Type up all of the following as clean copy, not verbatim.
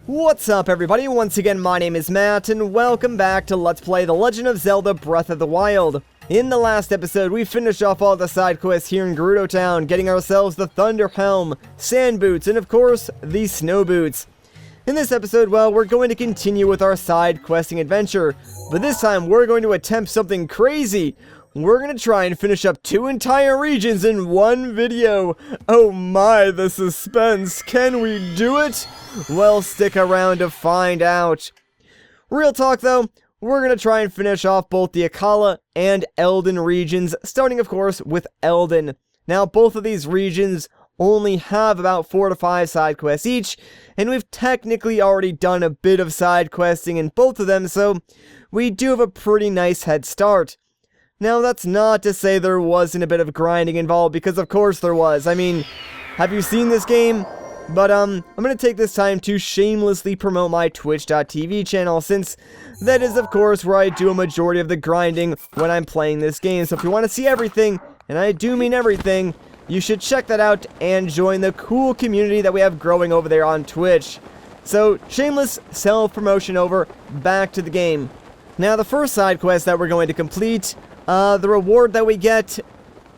What's up everybody, once again my name is Matt, and welcome back to Let's Play The Legend of Zelda Breath of the Wild. In the last episode, we finished off all the side quests here in Gerudo Town, getting ourselves the Thunder Helm, Sand Boots, and of course, the Snow Boots. In this episode, well, we're going to continue with our side questing adventure, but this time we're going to attempt something crazy. We're going to try and finish up 2 entire regions in one video. Oh my, the suspense. Can we do it? Well, stick around to find out. Real talk though, we're going to try and finish off both the Akkala and Eldin regions, starting of course with Eldin. Now, both of these regions only have about 4 to 5 side quests each, and we've technically already done a bit of side questing in both of them, so we do have a pretty nice head start. Now, that's not to say there wasn't a bit of grinding involved, because of course there was. I mean, have you seen this game? But, I'm gonna take this time to shamelessly promote my Twitch.tv channel, since that is, of course, where I do a majority of the grinding when I'm playing this game. So if you want to see everything, and I do mean everything, you should check that out and join the cool community that we have growing over there on Twitch. So, shameless self-promotion over, back to the game. Now, the first side quest that we're going to complete, the reward that we get,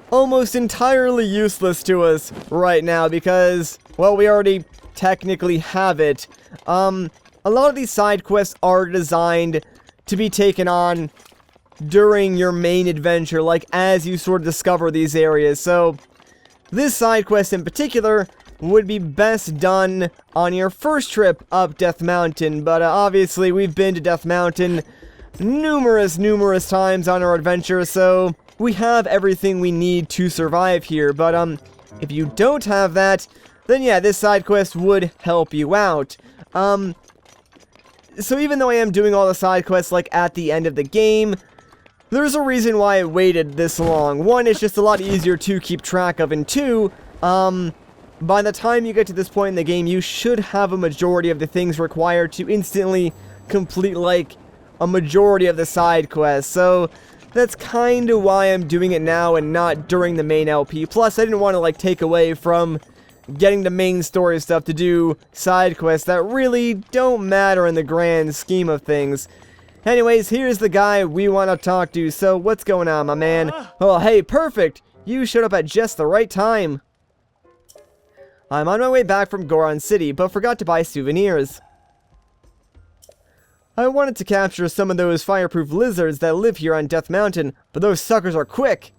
almost entirely useless to us right now because, well, we already technically have it. A lot of these side quests are designed to be taken on during your main adventure, like as you sort of discover these areas. So, this side quest in particular would be best done on your first trip up Death Mountain, but obviously we've been to Death Mountain numerous times on our adventure, so we have everything we need to survive here. But if you don't have that, then yeah, this side quest would help you out. So even though I am doing all the side quests like at the end of the game, there's a reason why I waited this long. One, it's just a lot easier to keep track of, and two, by the time you get to this point in the game, you should have a majority of the things required to instantly complete, like, a majority of the side quests. So that's kind of why I'm doing it now and not during the main LP. Plus, I didn't want to, like, take away from getting the main story stuff to do side quests that really don't matter in the grand scheme of things. Anyways, here's the guy we want to talk to. So, what's going on, my man? Oh, hey, perfect! You showed up at just the right time. I'm on my way back from Goron City, but forgot to buy souvenirs. I wanted to capture some of those fireproof lizards that live here on Death Mountain, but those suckers are quick.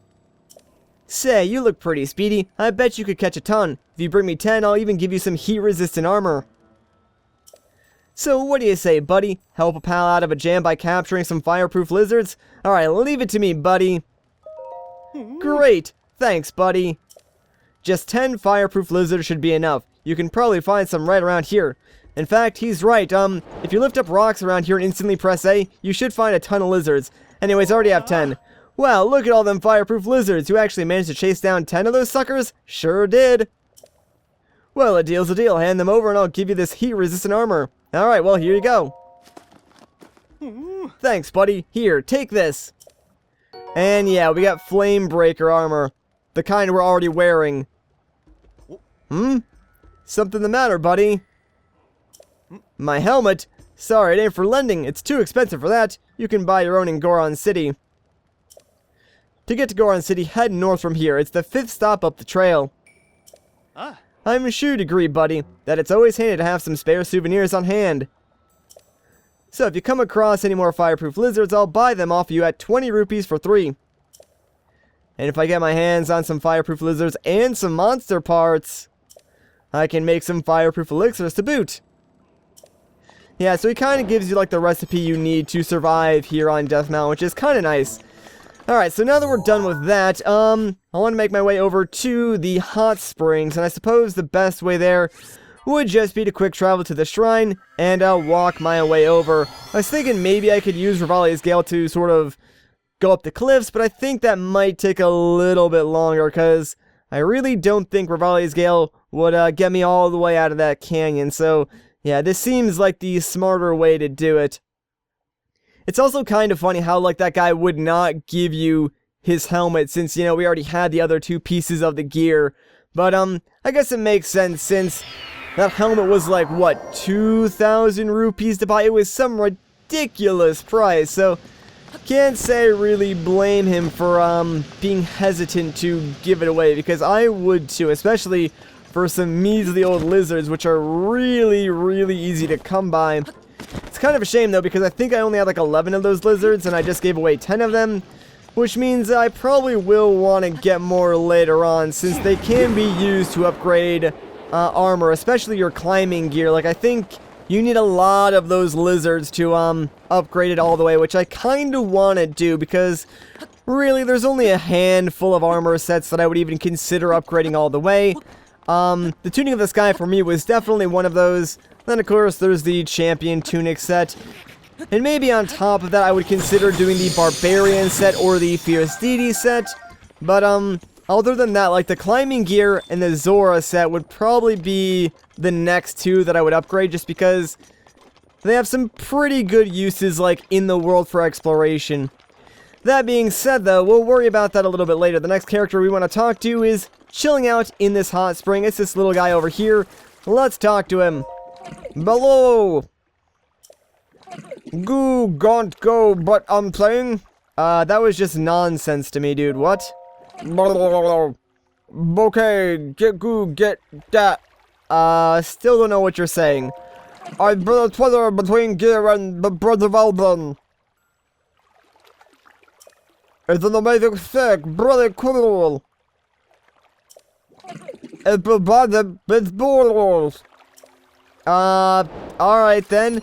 Say, you look pretty speedy. I bet you could catch a ton. If you bring me 10, I'll even give you some heat-resistant armor. So, what do you say, buddy? Help a pal out of a jam by capturing some fireproof lizards? Alright, leave it to me, buddy. Great! Thanks, buddy. Just 10 fireproof lizards should be enough. You can probably find some right around here. In fact, he's right. If you lift up rocks around here and instantly press A, you should find a ton of lizards. Anyways, I already have 10. Wow, look at all them fireproof lizards. You actually managed to chase down 10 of those suckers? Sure did. Well, a deal's a deal. Hand them over and I'll give you this heat-resistant armor. Alright, well, here you go. Thanks, buddy. Here, take this. And yeah, we got flame breaker armor. The kind we're already wearing. Something the matter, buddy? My helmet? Sorry, it ain't for lending. It's too expensive for that. You can buy your own in Goron City. To get to Goron City, head north from here. It's the 5th stop up the trail. I'm sure to agree, buddy, that it's always handy to have some spare souvenirs on hand. So if you come across any more fireproof lizards, I'll buy them off you at 20 rupees for 3. And if I get my hands on some fireproof lizards and some monster parts, I can make some fireproof elixirs to boot. Yeah, so he kind of gives you, like, the recipe you need to survive here on Death Mountain, which is kind of nice. Alright, so now that we're done with that, I want to make my way over to the hot springs, and I suppose the best way there would just be to quick travel to the shrine, and walk my way over. I was thinking maybe I could use Revali's Gale to sort of go up the cliffs, but I think that might take a little bit longer, because I really don't think Revali's Gale would get me all the way out of that canyon, so yeah, this seems like the smarter way to do it. It's also kind of funny how, like, that guy would not give you his helmet since, you know, we already had the other 2 pieces of the gear. But, I guess it makes sense since That helmet was like, what, 2,000 rupees to buy? It was some ridiculous price, so can't say I really blame him for being hesitant to give it away, because I would too, especially for some measly old lizards, which are really, really easy to come by. It's kind of a shame though, because I think I only had like 11 of those lizards, and I just gave away 10 of them, which means I probably will want to get more later on, since they can be used to upgrade armor, especially your climbing gear. Like, I think you need a lot of those lizards to upgrade it all the way, which I kind of want to do, because really there's only a handful of armor sets that I would even consider upgrading all the way. The Tunic of the Sky for me was definitely one of those. Then of course there's the Champion Tunic set, and maybe on top of that I would consider doing the Barbarian set or the Fierce Deity set. But other than that, like the Climbing Gear and the Zora set would probably be the next two that I would upgrade, just because they have some pretty good uses like in the world for exploration. That being said though, we'll worry about that a little bit later. The next character we want to talk to is chilling out in this hot spring. It's this little guy over here. Let's talk to him. Below. Goo, gaunt, go, but I'm playing. That was just nonsense to me, dude. What? Okay, get goo, get that. Still don't know what you're saying. I built a Twitter between Gear and the Brother Eldin. It's an amazing stick, really cool. It's provided with balls. Alright then.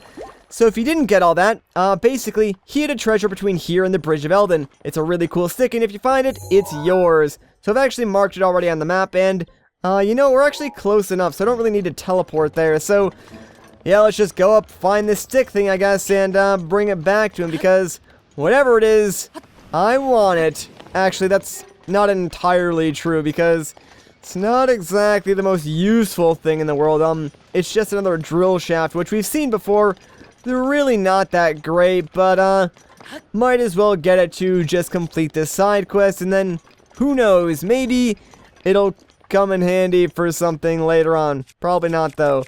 So if you didn't get all that, basically, he had a treasure between here and the Bridge of Eldin. It's a really cool stick, and if you find it, it's yours. So I've actually marked it already on the map, and, you know, we're actually close enough, so I don't really need to teleport there. So, yeah, let's just go up, find this stick thing, I guess, and, bring it back to him, because whatever it is, I want it. Actually, that's not entirely true, because it's not exactly the most useful thing in the world. It's just another drill shaft, which we've seen before. They're really not that great, but, might as well get it to just complete this side quest, and then, who knows, maybe it'll come in handy for something later on. Probably not, though.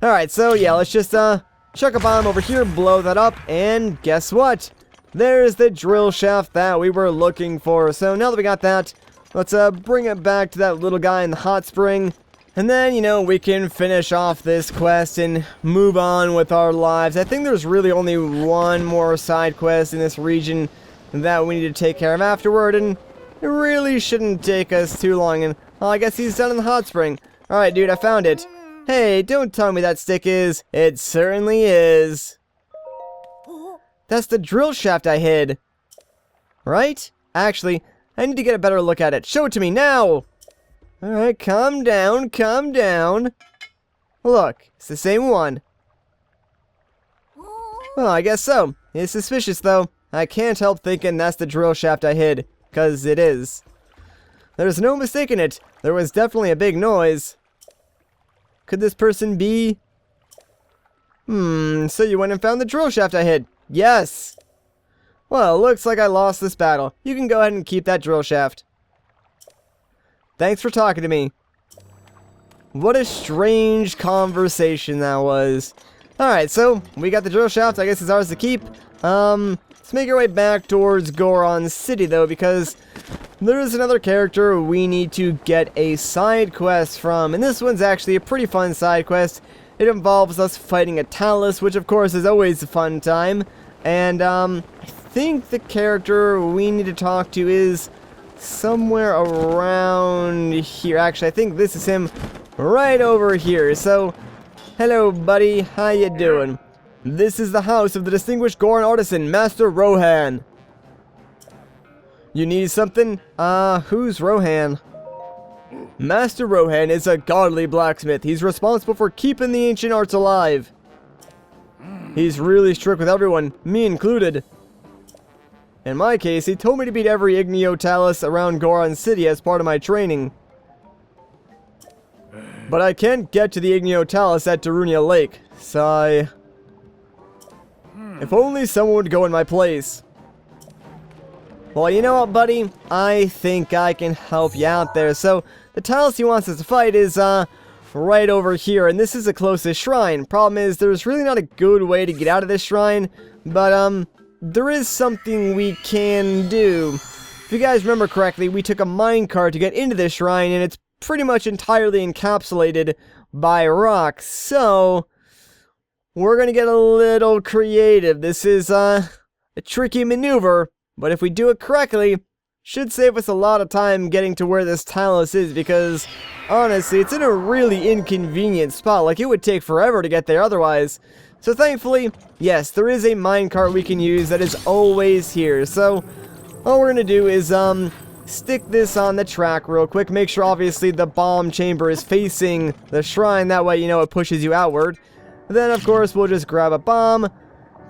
Alright, so, yeah, let's just, chuck a bomb over here, blow that up, and guess what? There's the drill shaft that we were looking for. So, now that we got that, let's, bring it back to that little guy in the hot spring. And then, you know, we can finish off this quest and move on with our lives. I think there's really only one more side quest in this region that we need to take care of afterward, and it really shouldn't take us too long. And, oh, I guess he's down in the hot spring. Alright, dude, I found it. Hey, don't tell me that stick is. It certainly is. That's the drill shaft I hid. Right? Actually, I need to get a better look at it. Show it to me now! Alright, calm down, calm down. Look, it's the same one. Well, I guess so. It's suspicious, though. I can't help thinking that's the drill shaft I hid, 'cause it is. There's no mistaking it. There was definitely a big noise. Could this person be... so you went and found the drill shaft I hid. Yes! Well, looks like I lost this battle. You can go ahead and keep that drill shaft. Thanks for talking to me. What a strange conversation that was. Alright, so, we got the drill shaft. I guess it's ours to keep. Let's make our way back towards Goron City, though, because there's another character we need to get a side quest from. And this one's actually a pretty fun side quest. It involves us fighting a Talus, which of course is always a fun time. And, I think the character we need to talk to is somewhere around here. Actually, I think this is him right over here. So, hello buddy, how you doing? This is the house of the distinguished Goron artisan, Master Rohan. You need something? Who's Rohan? Master Rohan is a godly blacksmith. He's responsible for keeping the ancient arts alive. He's really strict with everyone, me included. In my case, he told me to beat every Igneo Talus around Goron City as part of my training. But I can't get to the Igneo Talus at Darunia Lake. Sigh. If only someone would go in my place. Well, you know what, buddy? I think I can help you out there. So, the Talus he wants us to fight is, right over here, and this is the closest shrine. Problem is, there's really not a good way to get out of this shrine, but, there is something we can do. If you guys remember correctly, we took a minecart to get into this shrine, and it's pretty much entirely encapsulated by rock, so we're gonna get a little creative. This is, a tricky maneuver, but if we do it correctly, should save us a lot of time getting to where this Talus is, because, honestly, it's in a really inconvenient spot. Like, it would take forever to get there otherwise. So, thankfully, yes, there is a minecart we can use that is always here. So, all we're gonna do is, stick this on the track real quick. Make sure, obviously, the bomb chamber is facing the shrine. That way, you know, it pushes you outward. Then, of course, we'll just grab a bomb,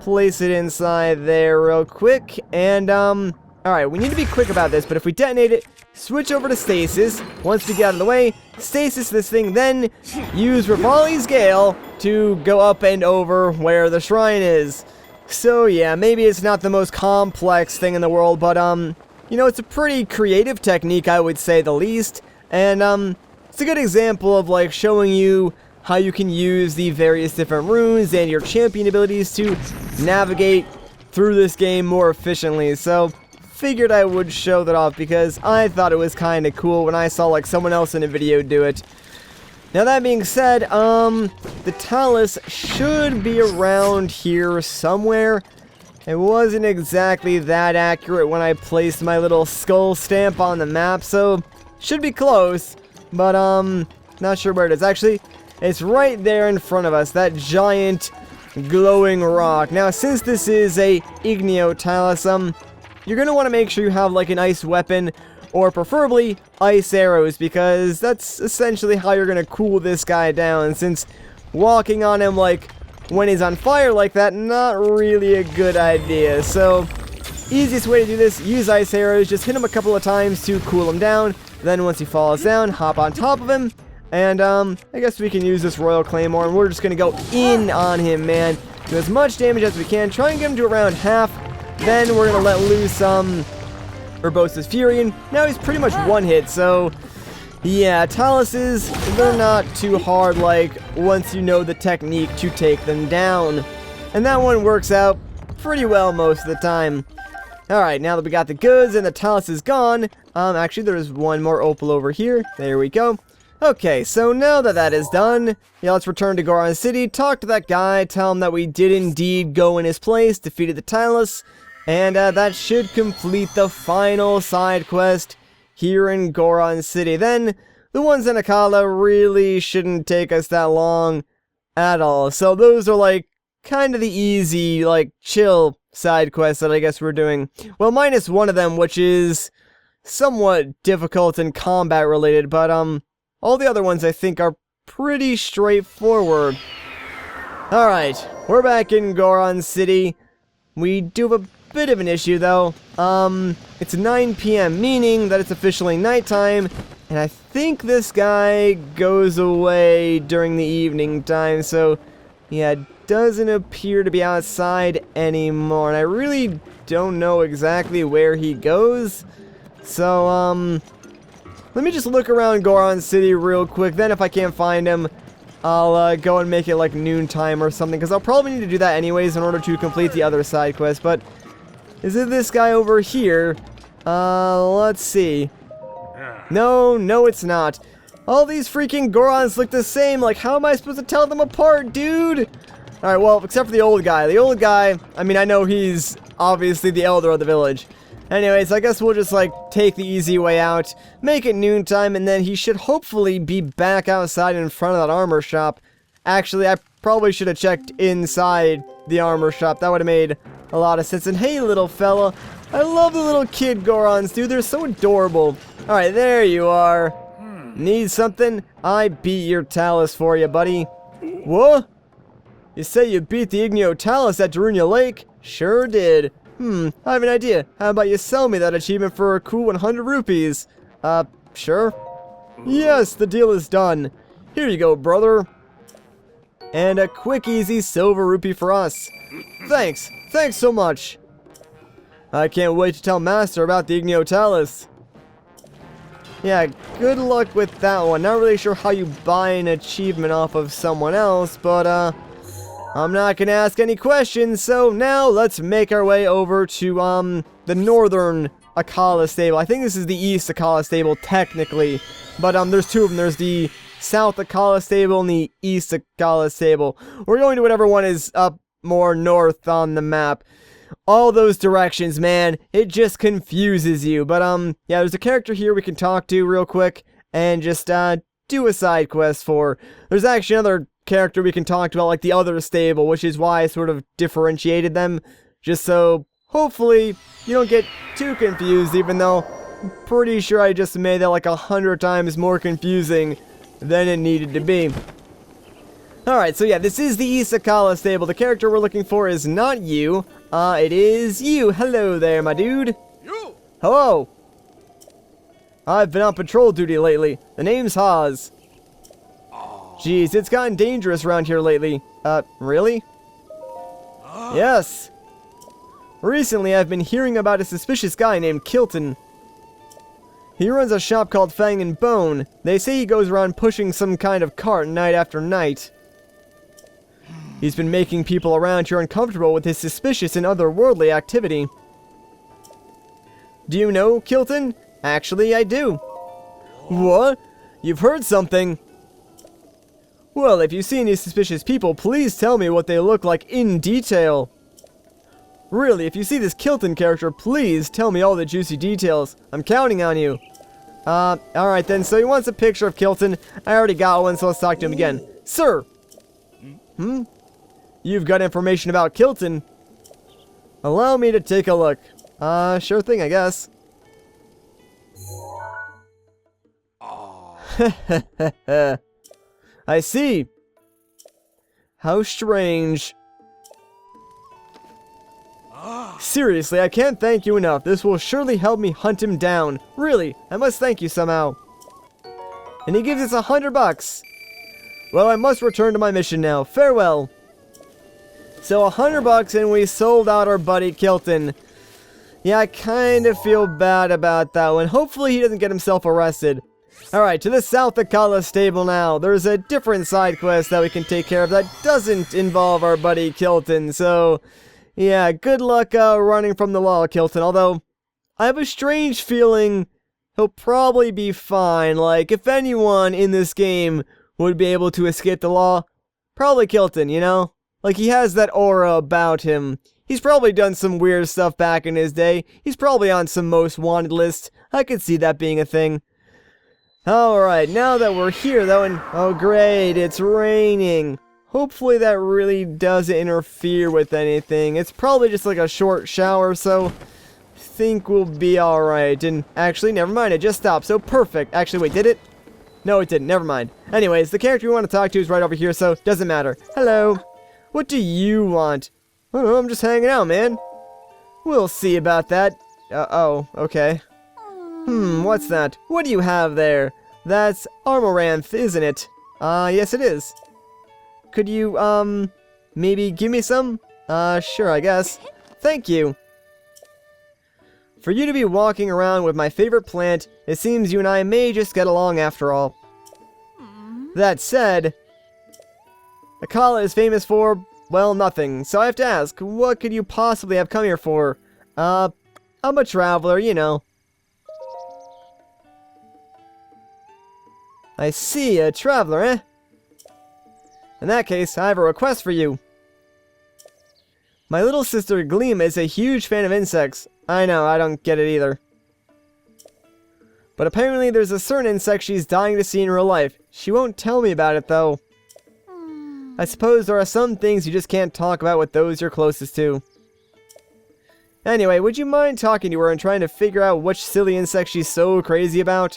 place it inside there real quick, and, alright, we need to be quick about this, but if we detonate it, switch over to stasis. Once we get out of the way, stasis this thing, then use Rivali's Gale to go up and over where the shrine is. So yeah, maybe it's not the most complex thing in the world, but you know, it's a pretty creative technique, I would say the least. And it's a good example of like showing you how you can use the various different runes and your champion abilities to navigate through this game more efficiently. So figured I would show that off because I thought it was kind of cool when I saw like someone else in a video do it. Now that being said, the Talus should be around here somewhere. It wasn't exactly that accurate when I placed my little skull stamp on the map, so should be close, but not sure where it is. Actually, it's right there in front of us, that giant glowing rock. Now since this is a Igneo Talus, you're going to want to make sure you have like an ice weapon, or preferably ice arrows, because that's essentially how you're going to cool this guy down, since walking on him like when he's on fire like that, not really a good idea. So easiest way to do this, use ice arrows, just hit him a couple of times to cool him down, then once he falls down, hop on top of him, and I guess we can use this Royal Claymore, and we're just going to go in on him, man. Do as much damage as we can, try and get him to around half. Then we're going to let loose, Urbosa's Fury, and now he's pretty much one hit, so, yeah, Taluses, they're not too hard, like, once you know the technique to take them down. And that one works out pretty well most of the time. Alright, now that we got the goods and the Talus is gone, actually, there's one more opal over here. There we go. Okay, so now that that is done, yeah, let's return to Goron City, talk to that guy, tell him that we did indeed go in his place, defeated the Talus, and that should complete the final side quest here in Goron City. Then, the ones in Akkala really shouldn't take us that long at all. So those are like, kind of the easy, like, chill side quests that I guess we're doing. Well, minus one of them, which is somewhat difficult and combat related, but all the other ones I think are pretty straightforward. Alright, we're back in Goron City. We do have a bit of an issue though. It's 9 p.m, meaning that it's officially nighttime, and I think this guy goes away during the evening time, so yeah, it doesn't appear to be outside anymore, and I really don't know exactly where he goes. So, let me just look around Goron City real quick, then if I can't find him, I'll go and make it like noontime or something, because I'll probably need to do that anyways in order to complete the other side quest. But is it this guy over here? Let's see. No, it's not. All these freaking Gorons look the same, like how am I supposed to tell them apart, dude? Alright, well, except for the old guy. The old guy, I mean, I know he's obviously the elder of the village. Anyways, I guess we'll just, like, take the easy way out, make it noontime, and then he should hopefully be back outside in front of that armor shop. Actually, I probably should have checked inside the armor shop. That would have made a lot of sense. And hey, little fella, I love the little kid Gorons, dude. They're so adorable. Alright, there you are. Need something? I beat your Talus for you, buddy. What? You say you beat the Igneo Talus at Darunia Lake? Sure did. I have an idea. How about you sell me that achievement for a cool 100 rupees? Sure? Yes, the deal is done. Here you go, brother. And a quick, easy silver rupee for us. Thanks so much. I can't wait to tell Master about the Igneo Talus. Yeah, good luck with that one. Not really sure how you buy an achievement off of someone else, but, I'm not gonna ask any questions, so now let's make our way over to, the northern Akkala stable. I think this is the east Akkala stable, technically, but, there's two of them. There's the south Akkala stable and the east Akkala stable. We're going to whatever one is up more north on the map. All those directions, man, it just confuses you. But, yeah, there's a character here we can talk to real quick and just, do a side quest for. There's actually another character we can talk to about, like, the other stable, which is why I sort of differentiated them, just so, hopefully, you don't get too confused, even though I'm pretty sure I just made that, like, 100 times more confusing than it needed to be. Alright, so yeah, this is the East Akkala stable. The character we're looking for is not you. It is you. Hello there, my dude. You! Hello. I've been on patrol duty lately. The name's Haas. Jeez, it's gotten dangerous around here lately. Really? Yes. Recently, I've been hearing about a suspicious guy named Kilton. He runs a shop called Fang and Bone. They say he goes around pushing some kind of cart night after night. He's been making people around here uncomfortable with his suspicious and otherworldly activity. Do you know Kilton? Actually, I do. What? You've heard something? Well, if you see any suspicious people, please tell me what they look like in detail. Really, if you see this Kilton character, please tell me all the juicy details. I'm counting on you. Alright then, so he wants a picture of Kilton. I already got one, so let's talk to him again. Sir! You've got information about Kilton. Allow me to take a look. Sure thing, I guess. I see. How strange. Seriously, I can't thank you enough. This will surely help me hunt him down. Really, I must thank you somehow. And he gives us $100. Well, I must return to my mission now. Farewell. So $100 and we sold out our buddy Kilton. Yeah, I kind of feel bad about that one. Hopefully he doesn't get himself arrested. Alright, to the South Akkala stable now. There's a different side quest that we can take care of that doesn't involve our buddy Kilton. So, yeah, good luck running from the law, Kilton. Although, I have a strange feeling he'll probably be fine. Like, if anyone in this game would be able to escape the law, probably Kilton, you know? Like, he has that aura about him. He's probably done some weird stuff back in his day. He's probably on some most wanted list. I could see that being a thing. Alright, now that we're here though, and oh great, it's raining. Hopefully that really doesn't interfere with anything. It's probably just like a short shower, so I think we'll be alright. And actually, never mind, it just stopped, so perfect. Actually, wait, did it? No, it didn't, never mind. Anyways, the character we want to talk to is right over here, so doesn't matter. Hello. What do you want? Oh, I'm just hanging out, man. We'll see about that. Oh, okay. What's that? What do you have there? That's Amaranth, isn't it? Yes it is. Could you, maybe give me some? Sure, I guess. Thank you. For you to be walking around with my favorite plant, it seems you and I may just get along after all. That said, Akkala is famous for, well, nothing. So I have to ask, what could you possibly have come here for? I'm a traveler, you know. I see, a traveler, eh? In that case, I have a request for you. My little sister Gleam is a huge fan of insects. I know, I don't get it either. But apparently there's a certain insect she's dying to see in real life. She won't tell me about it, though. I suppose there are some things you just can't talk about with those you're closest to. Anyway, would you mind talking to her and trying to figure out which silly insect she's so crazy about?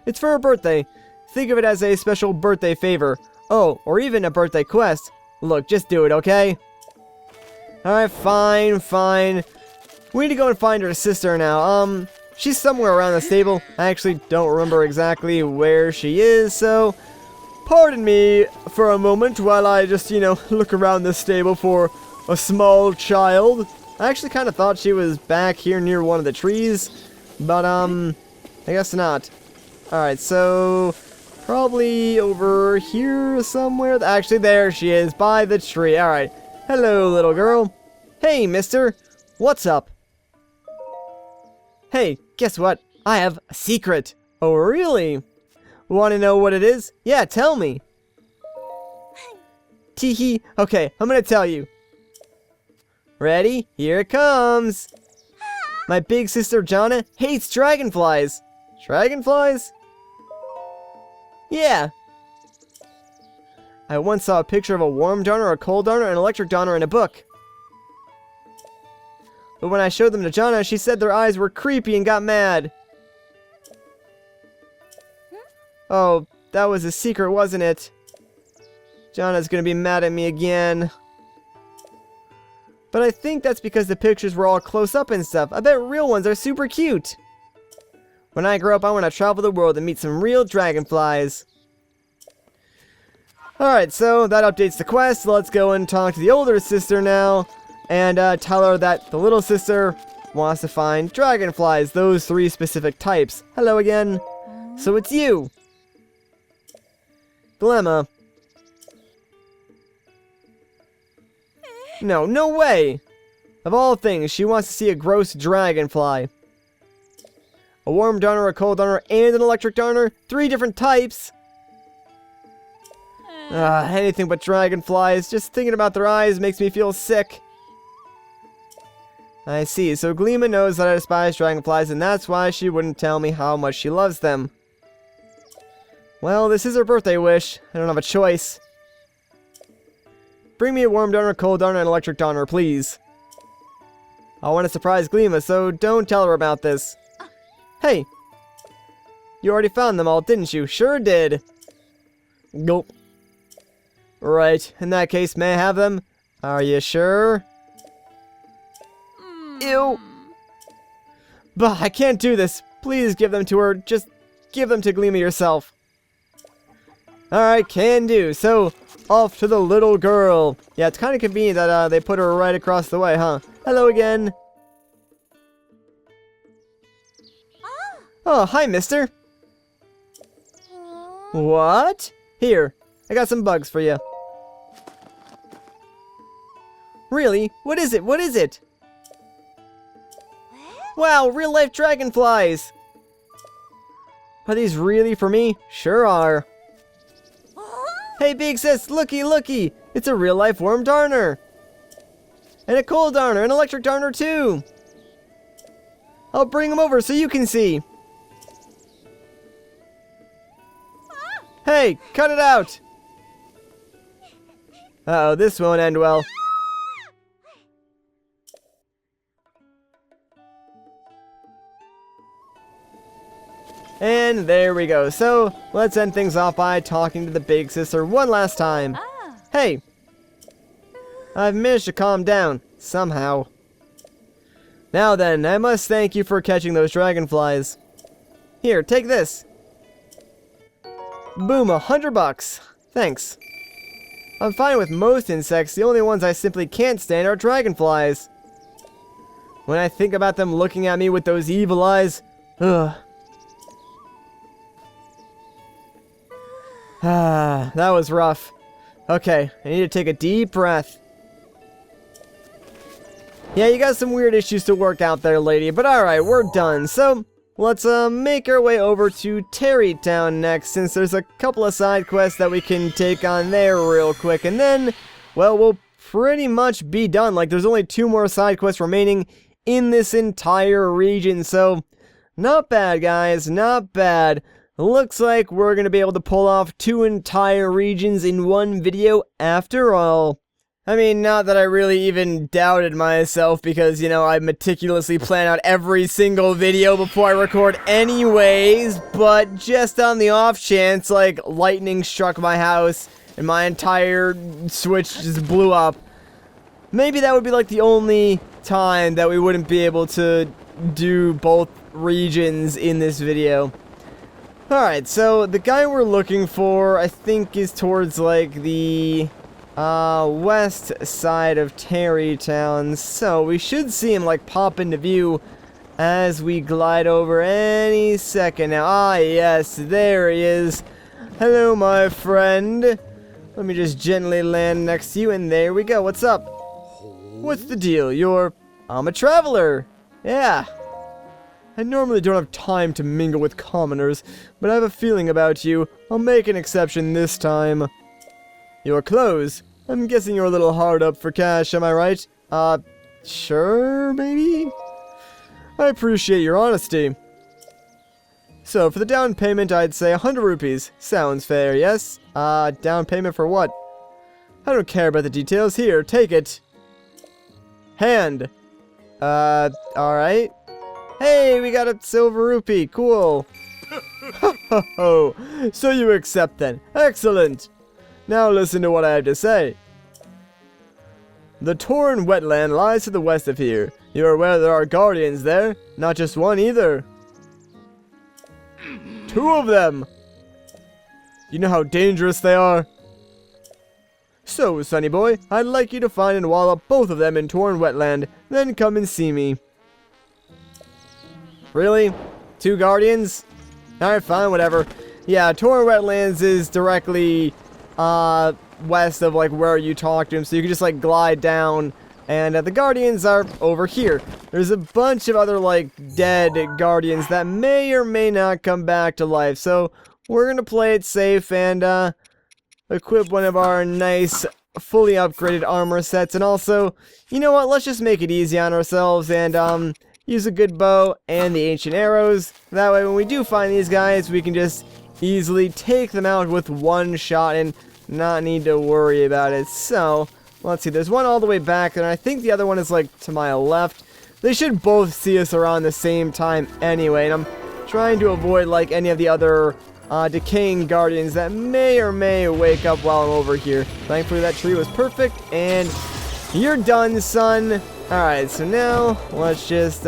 It's for her birthday. Think of it as a special birthday favor. Oh, or even a birthday quest. Look, just do it, okay? Alright, fine. We need to go and find her sister now. She's somewhere around the stable. I actually don't remember exactly where she is, so pardon me for a moment while I just, you know, look around the stable for a small child. I actually kind of thought she was back here near one of the trees, but, I guess not. Alright, so probably over here somewhere. Actually, there she is, by the tree. Alright. Hello, little girl. Hey, mister. What's up? Hey, guess what? I have a secret. Oh, really? Want to know what it is? Yeah, tell me. Teehee. Okay, I'm gonna tell you. Ready? Here it comes. My big sister Jana hates dragonflies. Dragonflies? Yeah. I once saw a picture of a warm darner, a cold darner, and an electric darner in a book. But when I showed them to Jana, she said their eyes were creepy and got mad. Oh, that was a secret, wasn't it? Jana's gonna be mad at me again. But I think that's because the pictures were all close up and stuff. I bet real ones are super cute. When I grow up, I want to travel the world and meet some real dragonflies. Alright, so that updates the quest. Let's go and talk to the older sister now. And tell her that the little sister wants to find dragonflies. Those 3 specific types. Hello again. So it's you. Dilemma. No, no way! Of all things, she wants to see a gross dragonfly. A warm darner, a cold darner, and an electric darner? 3 different types? Anything but dragonflies. Just thinking about their eyes makes me feel sick. I see, so Gleema knows that I despise dragonflies, and that's why she wouldn't tell me how much she loves them. Well, this is her birthday wish. I don't have a choice. Bring me a warm darner, cold darner, and electric darner, please. I want to surprise Gleema, so don't tell her about this. Hey! You already found them all, didn't you? Sure did. Gulp. Right, in that case, may I have them? Are you sure? Ew! Bah, I can't do this. Please give them to her. Just give them to Gleema yourself. Alright, can do. So, off to the little girl. Yeah, it's kind of convenient that they put her right across the way, huh? Hello again. Oh, hi, mister. What? Here, I got some bugs for you. Really? What is it? What is it? Wow, real-life dragonflies! Are these really for me? Sure are. Hey, big sis, looky, looky! It's a real-life warm darner! And a cold darner, an electric darner too! I'll bring them over so you can see! Hey, cut it out! Uh-oh, this won't end well. And there we go. So, let's end things off by talking to the big sister one last time. Hey! I've managed to calm down. Somehow. Now then, I must thank you for catching those dragonflies. Here, take this. Boom, $100. Thanks. I'm fine with most insects. The only ones I simply can't stand are dragonflies. When I think about them looking at me with those evil eyes, ugh. Ah, that was rough. Okay, I need to take a deep breath. Yeah, you got some weird issues to work out there, lady, but alright, we're done. So, let's make our way over to Terrytown next, since there's a couple of side quests that we can take on there real quick, and then, well, we'll pretty much be done. Like, there's only 2 more side quests remaining in this entire region, so not bad, guys, not bad. Looks like we're going to be able to pull off 2 entire regions in one video after all. I mean, not that I really even doubted myself because, you know, I meticulously plan out every single video before I record anyways, but just on the off chance, like, lightning struck my house and my entire Switch just blew up. Maybe that would be, like, the only time that we wouldn't be able to do both regions in this video. Alright, so the guy we're looking for, I think, is towards, like, the west side of Terrytown, so we should see him, like, pop into view as we glide over any second now. Ah, yes, there he is. Hello, my friend. Let me just gently land next to you, and there we go. What's up? What's the deal? I'm a traveler. Yeah. I normally don't have time to mingle with commoners, but I have a feeling about you. I'll make an exception this time. Your clothes. I'm guessing you're a little hard up for cash, am I right? Sure, maybe? I appreciate your honesty. So, for the down payment, I'd say 100 rupees. Sounds fair, yes? Down payment for what? I don't care about the details. Here, take it. Hand. Alright. Hey, we got a silver rupee. Cool. Ho ho ho. So you accept then. Excellent. Now listen to what I have to say. The torn wetland lies to the west of here. You are aware there are guardians there. Not just one either. 2 of them. You know how dangerous they are? So, sonny boy, I'd like you to find and wallop both of them in torn wetland. Then come and see me. Really? 2 guardians? Alright, fine, whatever. Yeah, torn wetlands is directly west of like where you talk to him, so you can just like glide down, and the guardians are over here. There's a bunch of other like dead guardians that may or may not come back to life, so we're gonna play it safe and equip one of our nice fully upgraded armor sets, and also, you know what, let's just make it easy on ourselves and use a good bow and the ancient arrows. That way when we do find these guys, we can just easily take them out with one shot and not need to worry about it. So, let's see, there's one all the way back, and I think the other one is like to my left. They should both see us around the same time anyway, and I'm trying to avoid like any of the other decaying guardians that may or may wake up while I'm over here. Thankfully that tree was perfect, and you're done, son. Alright, so now let's just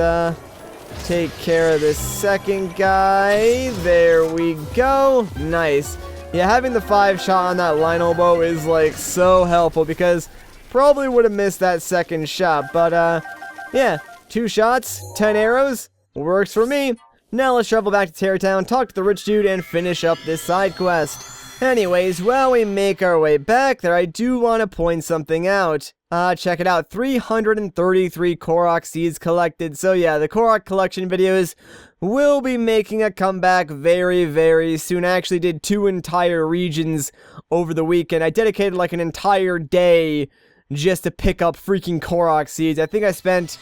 take care of this second guy. There we go. Nice. Yeah, having the 5-shot on that Lionel bow is like so helpful, because probably would have missed that second shot. But yeah, 2 shots, 10 arrows, works for me. Now let's travel back to Terror Town, talk to the rich dude, and finish up this side quest. Anyways, while we make our way back there, I do want to point something out. Check it out, 333 Korok seeds collected. So yeah, the Korok collection videos will be making a comeback very, very soon. I actually did 2 entire regions over the weekend. I dedicated like an entire day just to pick up freaking Korok seeds. I think I spent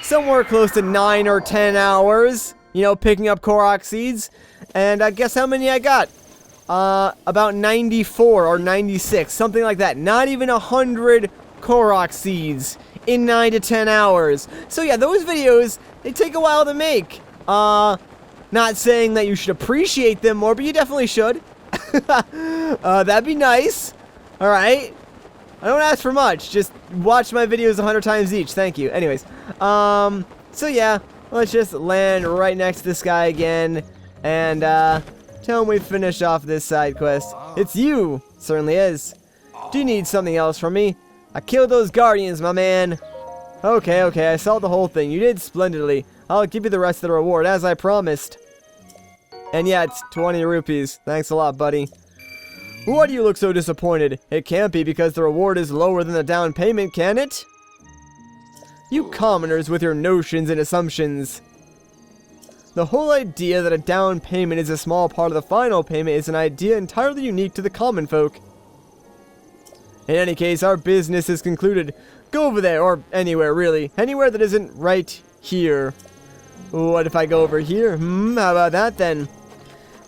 somewhere close to 9 or 10 hours, you know, picking up Korok seeds. And guess how many I got? About 94 or 96, something like that. Not even 100 Korok seeds in 9 to 10 hours. So yeah, those videos, they take a while to make. Not saying that you should appreciate them more, but you definitely should. That'd be nice. Alright. I don't ask for much. Just watch my videos 100 times each. Thank you. Anyways. So yeah, let's just land right next to this guy again. And, tell him we finished off this side quest. It's you. Certainly is. Do you need something else from me? I killed those guardians, my man. Okay, I saw the whole thing. You did splendidly. I'll give you the rest of the reward, as I promised. And yeah, it's 20 rupees. Thanks a lot, buddy. Why do you look so disappointed? It can't be because the reward is lower than the down payment, can it? You commoners with your notions and assumptions. The whole idea that a down payment is a small part of the final payment is an idea entirely unique to the common folk. In any case, our business is concluded. Go over there, or anywhere really. Anywhere that isn't right here. What if I go over here? How about that then?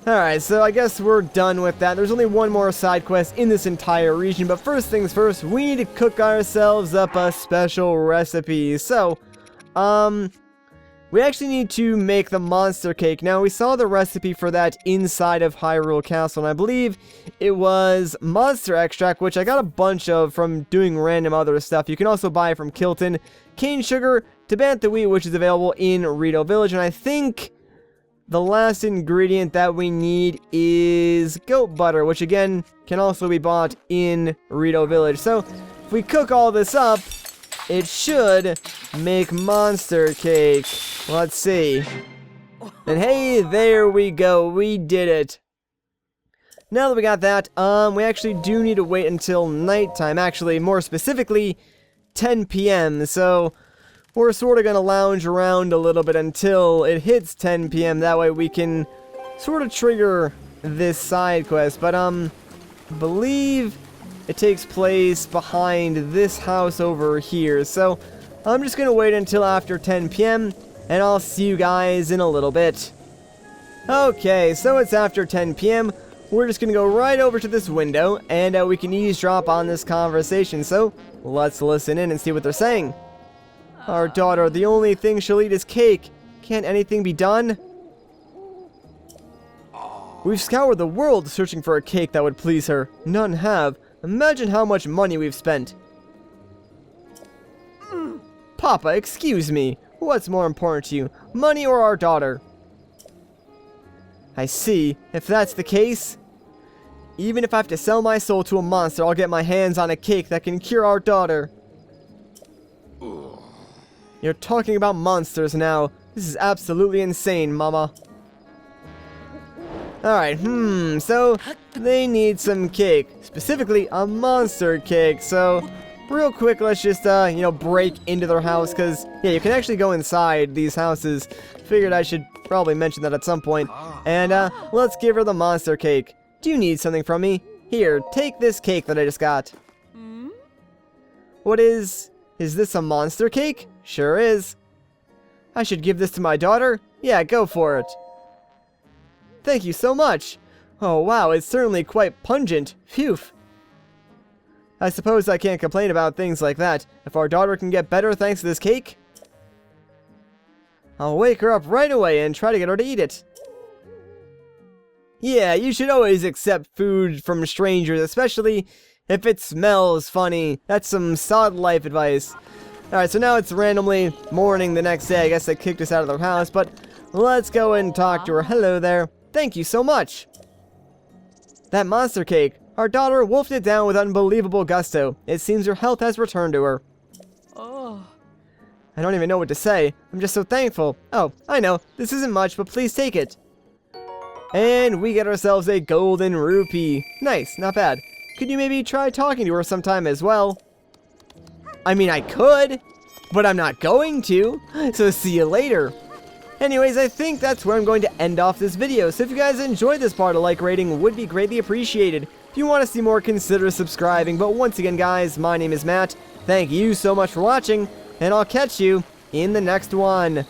Alright, so I guess we're done with that. There's only one more side quest in this entire region, but first things first, we need to cook ourselves up a special recipe. So, we actually need to make the monster cake. Now, we saw the recipe for that inside of Hyrule Castle, and I believe it was monster extract, which I got a bunch of from doing random other stuff. You can also buy it from Kilton, cane sugar, Tabantha wheat, which is available in Rito Village, and I think the last ingredient that we need is goat butter, which again can also be bought in Rito Village. So, if we cook all this up, it should make monster cake. Let's see. And hey, there we go. We did it. Now that we got that, we actually do need to wait until nighttime. Actually, more specifically, 10 p.m. So we're sort of going to lounge around a little bit until it hits 10 p.m. That way we can sort of trigger this side quest. But, I believe it takes place behind this house over here. So I'm just going to wait until after 10 p.m. and I'll see you guys in a little bit. Okay, so it's after 10 p.m. We're just going to go right over to this window and we can eavesdrop on this conversation. So let's listen in and see what they're saying. Our daughter, the only thing she'll eat is cake. Can't anything be done? We've scoured the world searching for a cake that would please her. None have. Imagine how much money we've spent. Papa, excuse me. What's more important to you, money or our daughter? I see. If that's the case, even if I have to sell my soul to a monster, I'll get my hands on a cake that can cure our daughter. You're talking about monsters now. This is absolutely insane, Mama. Alright, so they need some cake. Specifically, a monster cake. So, real quick, let's just, break into their house. Because, yeah, you can actually go inside these houses. Figured I should probably mention that at some point. And, let's give her the monster cake. Do you need something from me? Here, take this cake that I just got. What is this a monster cake? Sure is. I should give this to my daughter? Yeah, go for it. Thank you so much. Oh wow, it's certainly quite pungent. Phew. I suppose I can't complain about things like that. If our daughter can get better thanks to this cake, I'll wake her up right away and try to get her to eat it. Yeah, you should always accept food from strangers, especially if it smells funny. That's some solid life advice. Alright, so now it's randomly morning the next day. I guess they kicked us out of their house, but let's go and talk to her. Hello there. Thank you so much. That monster cake. Our daughter wolfed it down with unbelievable gusto. It seems her health has returned to her. Oh. I don't even know what to say. I'm just so thankful. Oh, I know. This isn't much, but please take it. And we get ourselves a golden rupee. Nice, not bad. Could you maybe try talking to her sometime as well? I mean, I could, but I'm not going to. So see you later. Anyways, I think that's where I'm going to end off this video. So if you guys enjoyed this part, a like rating would be greatly appreciated. If you want to see more, consider subscribing. But once again, guys, my name is Matt. Thank you so much for watching, and I'll catch you in the next one.